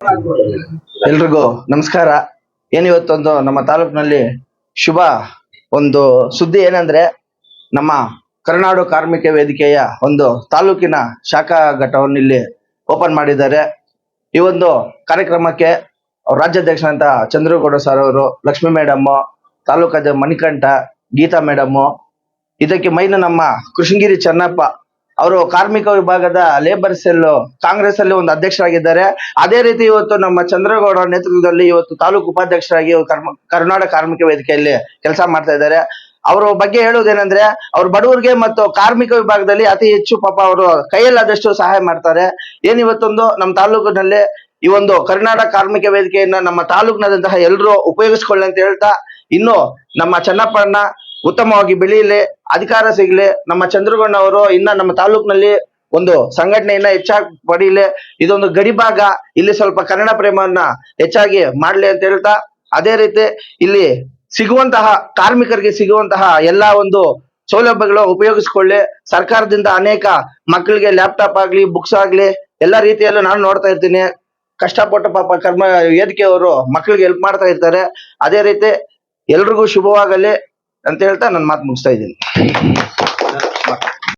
ಎಲ್ರಿಗೂ ನಮಸ್ಕಾರ. ಏನಿವತ್ತೊಂದು ನಮ್ಮ ತಾಲೂಕಿನಲ್ಲಿ ಶುಭ ಒಂದು ಸುದ್ದಿ ಏನಂದ್ರೆ, ನಮ್ಮ ಕರುನಾಡು ಕಾರ್ಮಿಕ ವೇದಿಕೆಯ ಒಂದು ತಾಲೂಕಿನ ಶಾಖಾ ಘಟವನ್ನು ಇಲ್ಲಿ ಓಪನ್ ಮಾಡಿದ್ದಾರೆ. ಈ ಒಂದು ಕಾರ್ಯಕ್ರಮಕ್ಕೆ ರಾಜ್ಯಾಧ್ಯಕ್ಷರಂತ ಚಂದ್ರಗೌಡ ಸರ್ ಅವರು, ಲಕ್ಷ್ಮಿ ಮೇಡಮ್, ತಾಲೂಕಾದ ಮಣಿಕಂಠ, ಗೀತಾ ಮೇಡಮ್, ಇದಕ್ಕೆ ಮೈನ್ ನಮ್ಮ ಕೃಷ್ಣಗಿರಿ ಚೆನ್ನಪ್ಪ ಅವರು ಕಾರ್ಮಿಕ ವಿಭಾಗದ ಲೇಬರ್ ಸೆಲ್ ಕಾಂಗ್ರೆಸ್ ಅಲ್ಲಿ ಒಂದು ಅಧ್ಯಕ್ಷರಾಗಿದ್ದಾರೆ. ಅದೇ ರೀತಿ ಇವತ್ತು ನಮ್ಮ ಚಂದ್ರಗೌಡ ನೇತೃತ್ವದಲ್ಲಿ ಇವತ್ತು ತಾಲೂಕು ಉಪಾಧ್ಯಕ್ಷರಾಗಿ ಕರ್ನಾಟಕ ಕಾರ್ಮಿಕ ವೇದಿಕೆಯಲ್ಲಿ ಕೆಲಸ ಮಾಡ್ತಾ ಇದ್ದಾರೆ. ಅವರ ಬಗ್ಗೆ ಹೇಳುವುದೇನೆಂದ್ರೆ, ಅವ್ರು ಬಡವರಿಗೆ ಮತ್ತು ಕಾರ್ಮಿಕ ವಿಭಾಗದಲ್ಲಿ ಅತಿ ಹೆಚ್ಚು ಪಾಪ ಅವರು ಕೈಯಲ್ಲಾದಷ್ಟು ಸಹಾಯ ಮಾಡ್ತಾರೆ. ಏನಿವತ್ತೊಂದು ನಮ್ಮ ತಾಲೂಕಿನಲ್ಲಿ ಈ ಒಂದು ಕರ್ನಾಟಕ ಕಾರ್ಮಿಕ ವೇದಿಕೆಯನ್ನ ನಮ್ಮ ತಾಲೂಕಿನಾದಂತಹ ಎಲ್ಲರೂ ಉಪಯೋಗಿಸ್ಕೊಳ್ಳಿ ಅಂತ ಹೇಳ್ತಾ, ಇನ್ನು ನಮ್ಮ ಚೆನ್ನಪ್ಪಣ್ಣ ಉತ್ತಮವಾಗಿ ಬೆಳೀಲಿ, ಅಧಿಕಾರ ಸಿಗ್ಲಿ, ನಮ್ಮ ಚಂದ್ರಗೌಡನವರು ಇನ್ನ ನಮ್ಮ ತಾಲೂಕಿನಲ್ಲಿ ಒಂದು ಸಂಘಟನೆಯನ್ನ ಹೆಚ್ಚಾಗಿ ಪಡೀಲಿ, ಇದೊಂದು ಗಡಿ ಭಾಗ, ಇಲ್ಲಿ ಸ್ವಲ್ಪ ಕನ್ನಡ ಪ್ರೇಮವನ್ನ ಹೆಚ್ಚಾಗಿ ಮಾಡ್ಲಿ ಅಂತ ಹೇಳ್ತಾ, ಅದೇ ರೀತಿ ಇಲ್ಲಿ ಸಿಗುವಂತಹ ಕಾರ್ಮಿಕರಿಗೆ ಸಿಗುವಂತಹ ಎಲ್ಲಾ ಒಂದು ಸೌಲಭ್ಯಗಳು ಉಪಯೋಗಿಸ್ಕೊಳ್ಳಿ. ಸರ್ಕಾರದಿಂದ ಅನೇಕ ಮಕ್ಕಳಿಗೆ ಲ್ಯಾಪ್ಟಾಪ್ ಆಗ್ಲಿ, ಬುಕ್ಸ್ ಆಗ್ಲಿ, ಎಲ್ಲಾ ರೀತಿಯಲ್ಲೂ ನಾನು ನೋಡ್ತಾ ಇರ್ತೀನಿ. ಕಷ್ಟಪಟ್ಟು ಪಾಪ ಕರ್ಮ ವೇದಿಕೆಯವರು ಮಕ್ಕಳಿಗೆ ಹೆಲ್ಪ್ ಮಾಡ್ತಾ ಇರ್ತಾರೆ. ಅದೇ ರೀತಿ ಎಲ್ರಿಗೂ ಶುಭವಾಗಲಿ ಅಂತ ಹೇಳ್ತಾ ನನ್ನ ಮಾತು ಮುಗಿಸ್ತಾ ಇದ್ದೀನಿ.